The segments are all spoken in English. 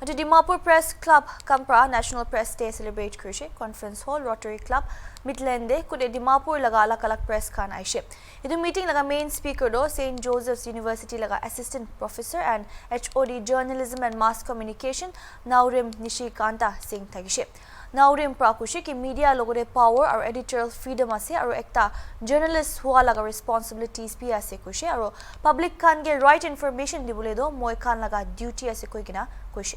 At Dimapur Press Club, Kampra National Press Day celebrate Krishe Conference Hall Rotary Club Midland kude Dimapur laga alak press khan aishe. Idu meeting laga main speaker do St. Joseph's University laga assistant professor and HOD Journalism and Mass Communication Naurim Nishikanta Singh thagishe. Naurim prakushe ki media logore power or editorial freedom ase aru ekta journalist hua laga responsibilities pi ase kushe aru public khan ge right information dibule do moi khan laga duty ase koi kina kushe.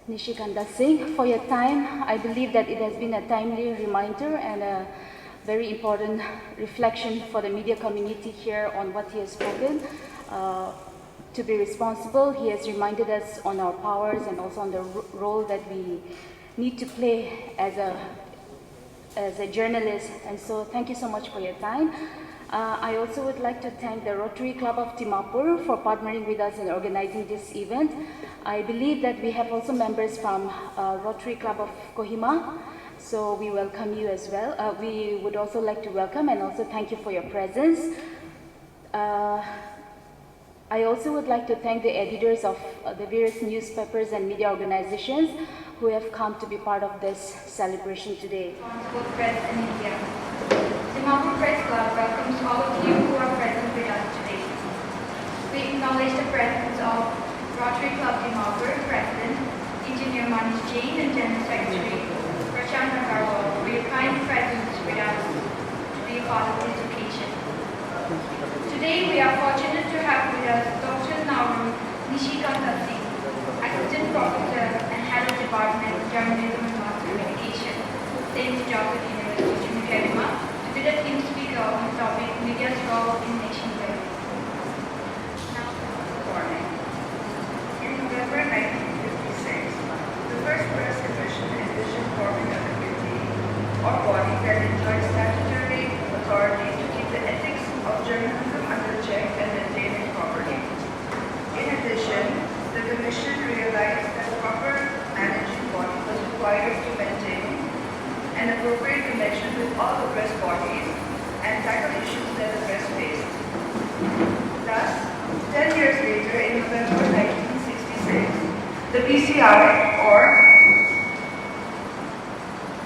Nishikanta Singh, for your time. I believe that it has been a timely reminder and a very important reflection for the media community here on what he has spoken. To be responsible, he has reminded us on our powers and also on the role that we need to play as a journalist. And so thank you so much for your time. I also would like to thank the Rotary Club of Dimapur for partnering with us in organizing this event. I believe that we have also members from Rotary Club of Kohima, so we welcome you as well. We would also like to welcome and also thank you for your presence. I also would like to thank the editors of the various newspapers and media organizations who have come to be part of this celebration today. Responsible Press and Media. Dimapur Press Club welcomes all of you who are present with us today. We acknowledge the presence of Rotary Club Dimapur President, Engineer Manish Jain and General Secretary Prashant Agarwal for your kind presence with us to be a part of this occasion. Today we are fortunate to have with us Dr. Naurim Nishikanta Singh, Assistant Professor and Head of Department of Journalism and Mass Communication, St. Joseph University, Kerala, to be the theme speaker on the topic Media's Role in Nation Building. Now, good morning. In November 1956, the first press commission envisioned forming a committee or body that enjoys statutory authority to keep the ethics of journalism under check and maintain its property. In addition, the commission realized that proper managing body was required to maintain an appropriate connection with all the press bodies and tackle issues that the press faced. Thus, 10 years later, in November 1966, the PCI or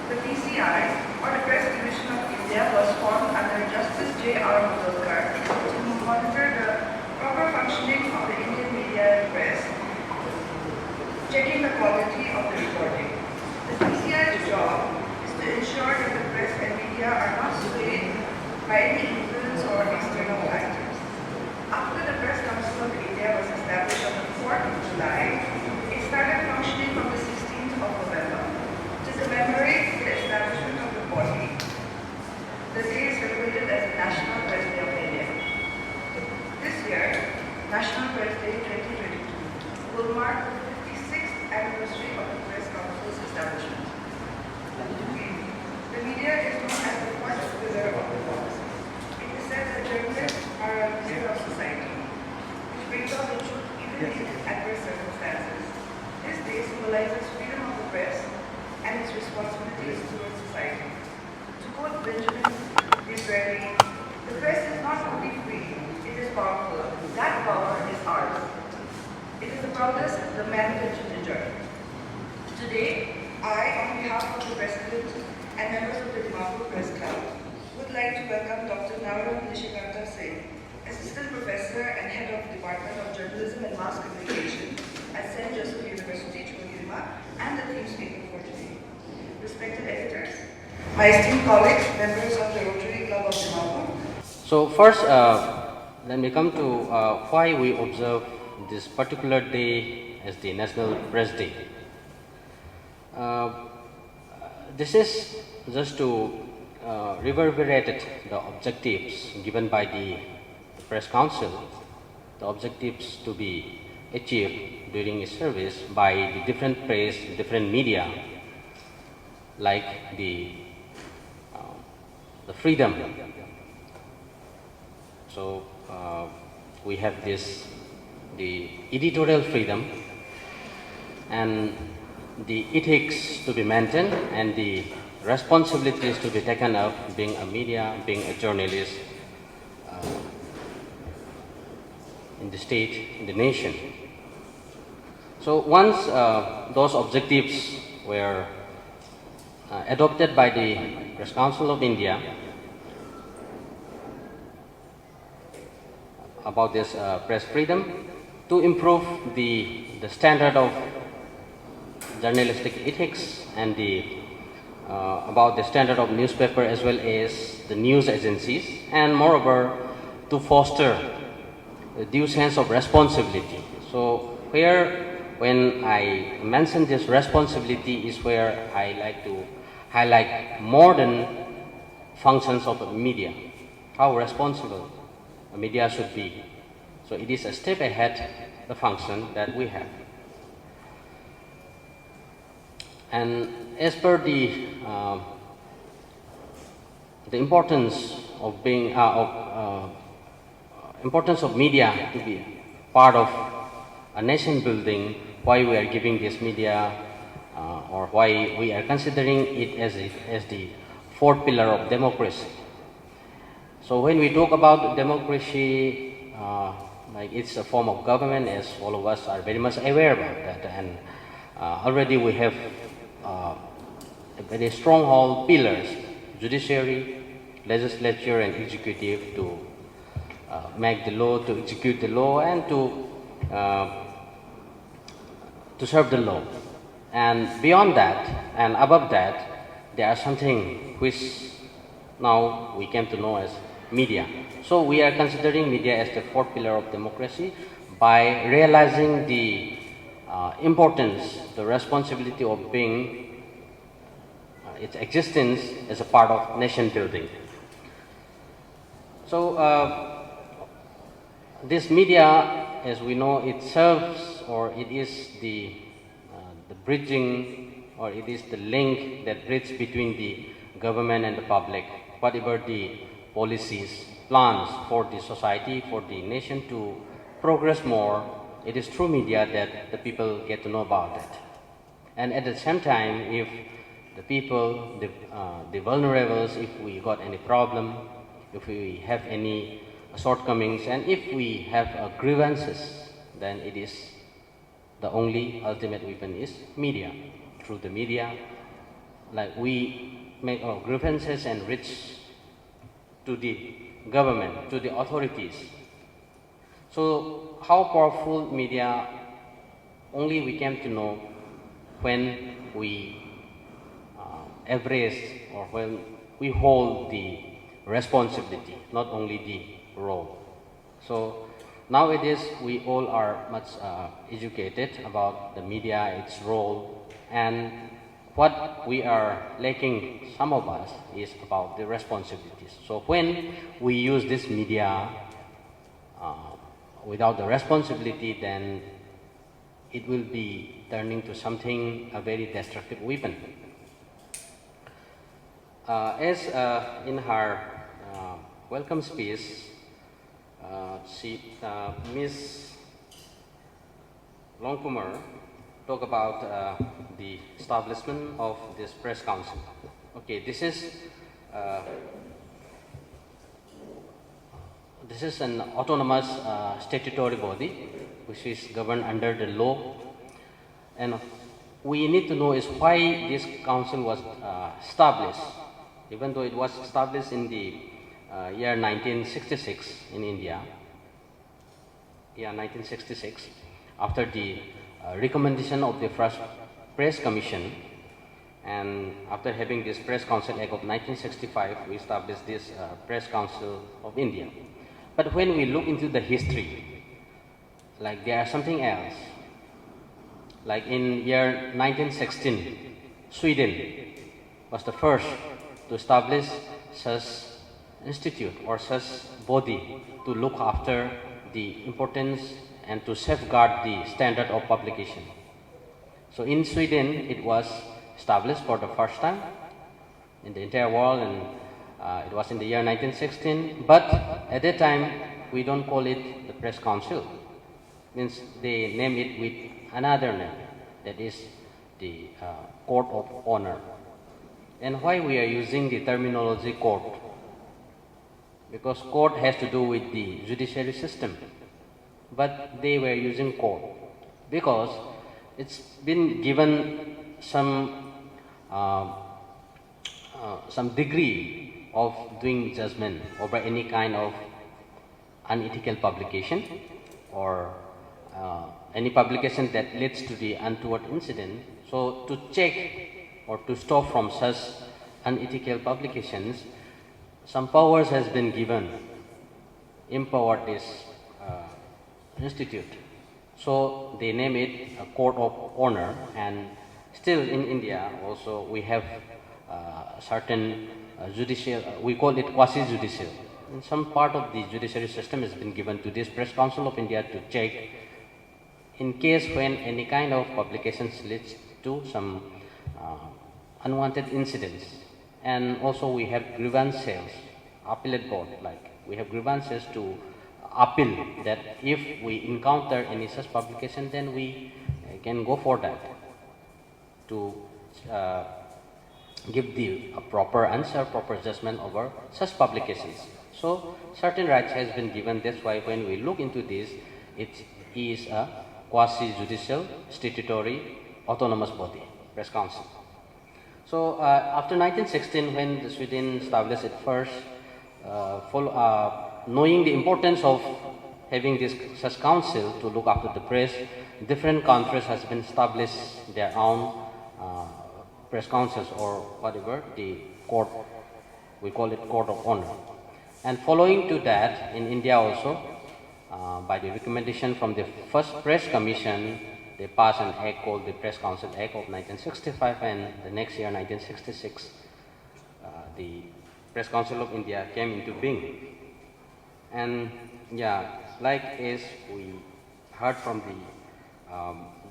the Press Commission of India was formed under Justice J.R. Mudalkar to monitor the proper functioning of the Indian media and press, checking the quality of the reporting. The PCI's job is to ensure that the press and media are not swayed by any influence or external factors. After the Press Council of India was established on the 4th of July, it started functioning from the 16th of November. To commemorate the establishment of the body, the day is celebrated as the National Press Day of India. This year, National Press Day 2022 will mark the 56th anniversary of the Press Council's establishment. The media is known as the first pillar of the democracy. It is said that journalists are a mirror of society, which brings out the truth even in adverse circumstances. This day symbolizes freedom of the press and its responsibilities towards society. To quote Benjamin Disraeli, the press is not only free, it is powerful. That power is ours. It is the proudest the man can enjoy. Today, I, on behalf of the President and members of the Dimapur Press Club, would like to welcome Dr. Naurim Nishikanta Singh, Assistant Professor and Head of the Department of Journalism and Mass Communication at St. Joseph University, Chowdhury, and the theme speaker for today. Respected editors, my esteemed colleagues, members of the Rotary Club of Dimapur. So first, let me come to why we observe this particular day as the National Press Day. This is just to reverberate the objectives given by the Press Council, the objectives to be achieved during its service by the different press, different media, like the freedom. So we have the editorial freedom and the ethics to be maintained and the responsibilities to be taken up, being a media, being a journalist. in the state, in the nation. So once those objectives were adopted by the Press Council of India about this press freedom, to improve the standard of journalistic ethics and about the standard of newspaper as well as the news agencies, and moreover to foster a due sense of responsibility. So here, when I mention this responsibility, is where I like to highlight more than functions of media, how responsible a media should be. So it is a step ahead the function that we have. And as per the importance of being importance of media to be part of a nation building, why we are giving this media or why we are considering it as the fourth pillar of democracy. So when we talk about democracy, like it's a form of government, as all of us are very much aware about that, and already we have a very stronghold pillars: judiciary, legislature, and executive, to make the law, to execute the law, and to serve the law. And beyond that and above that, there are something which now we came to know as media. So we are considering media as the fourth pillar of democracy by realizing the importance, the responsibility of being its existence as a part of nation building. So this media, as we know, it serves, or it is the bridging, or it is the link that bridges between the government and the public. Whatever the policies, plans for the society, for the nation to progress more, it is through media that the people get to know about it. And at the same time, if the people, the vulnerables, if we got any problem, if we have any shortcomings, and if we have grievances, then it is the only ultimate weapon is media. Through the media, like we make our grievances and reach to the government, to the authorities. So how powerful media, only we came to know when we embrace, or when we hold the responsibility, not only the role. So nowadays we all are much educated about the media, its role, and what we are lacking, some of us, is about the responsibilities. So when we use this media without the responsibility, then it will be turning to something, a very destructive weapon. As in her welcome speech, Ms. Longkumar talked about the establishment of this press council. Okay, this is an autonomous statutory body which is governed under the law, and we need to know is why this council was established, even though it was established in the year 1966 in India. Yeah, 1966, after the recommendation of the first Press Commission, and after having this Press Council Act of 1965, we established this Press Council of India. But when we look into the history, like there are something else. Like in year 1916, Sweden was the first to establish such institute or such body to look after the importance and to safeguard the standard of publication. So in Sweden, it was established for the first time in the entire world, and it was in the year 1916. But at that time, we don't call it the Press Council. Means they name it with another name, that is the Court of Honor. And why we are using the terminology court? Because court has to do with the judiciary system. but they were using court because it's been given some degree of doing judgment over any kind of unethical publication or any publication that leads to the untoward incident. So to check or to stop from such unethical publications, some powers has been given, empowered this institute. So they name it a court of honor, and still in India also we have certain judicial, we call it quasi-judicial. And some part of the judiciary system has been given to this Press Council of India to check in case when any kind of publications leads to some unwanted incidents. And also we have grievances, appellate board, like we have grievances to appeal that if we encounter any such publication, then we can go for that to give the proper answer, proper judgment over such publications. So certain rights has been given. That's why when we look into this, it is a quasi-judicial, statutory, autonomous body, Press Council. So after 1916, when Sweden established it first, knowing the importance of having this such council to look after the press, different countries has been established their own press councils or whatever, the court, we call it court of honor. And following to that, in India also, by the recommendation from the first press commission, they passed an act called the Press Council Act of 1965, and the next year, 1966, the Press Council of India came into being. And yeah, like as we heard from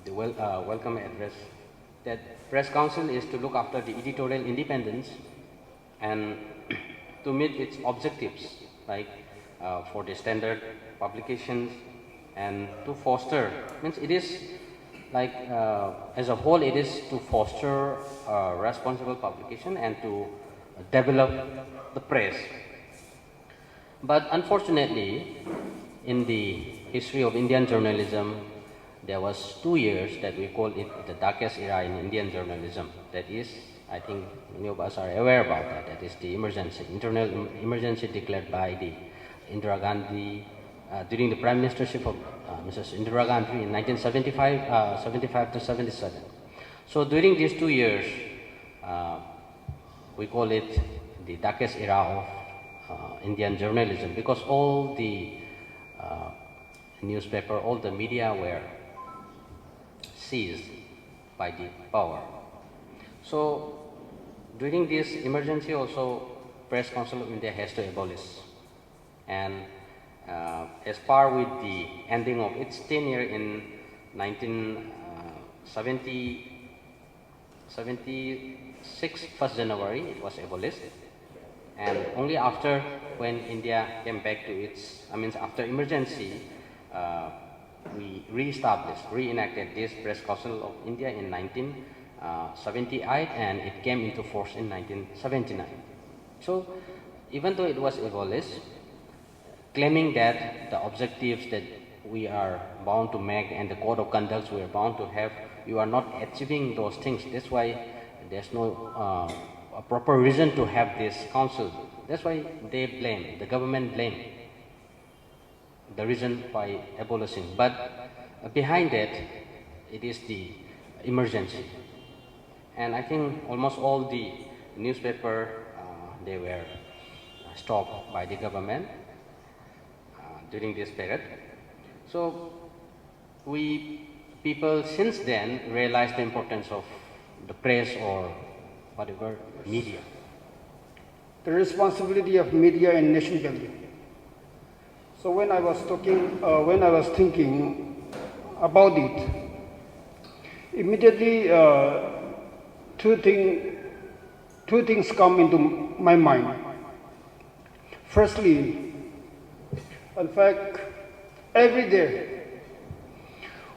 the welcome address, that Press Council is to look after the editorial independence and to meet its objectives, like for the standard publications, and to foster, means it is like as a whole, it is to foster responsible publication and to develop the press. But unfortunately, in the history of Indian journalism, there was 2 years that we call it the darkest era in Indian journalism. That is, I think many of us are aware about that. That is the emergency, internal emergency declared by the Indira Gandhi during the prime ministership of Mrs. Indira Gandhi in 1975 to 77. So during these 2 years, we call it the darkest era of Indian journalism, because all the newspaper, all the media were seized by the power. So during this emergency also, Press Council of India has to abolish. And as par with the ending of its tenure in 1976, 1st January, it was abolished. And only after when India came back to its, after emergency, we reenacted this Press Council of India in 1978, and it came into force in 1979. So even though it was abolished, claiming that the objectives that we are bound to make and the code of conduct we are bound to have, you are not achieving those things. That's why there's no a proper reason to have this council. That's why they blame, the government blame the reason by abolishing. But behind that, it is the emergency. And I think almost all the newspaper, they were stopped by the government during this period. So we people since then realized the importance of the press or whatever media. The responsibility of media in nation building. So when I was thinking about it, immediately two things come into my mind. Firstly, in fact, every day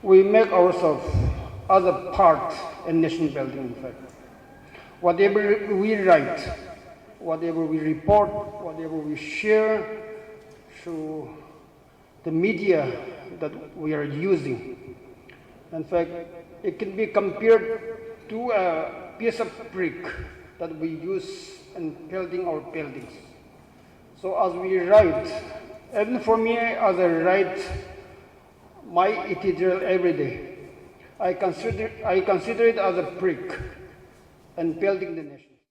we make ourselves as a part in nation building. In fact, whatever we write, whatever we report, whatever we share through the media that we are using. In fact, it can be compared to a piece of brick that we use in building our buildings. So as we write, even for me as I write my cathedral every day, I consider it as a brick in building the nation.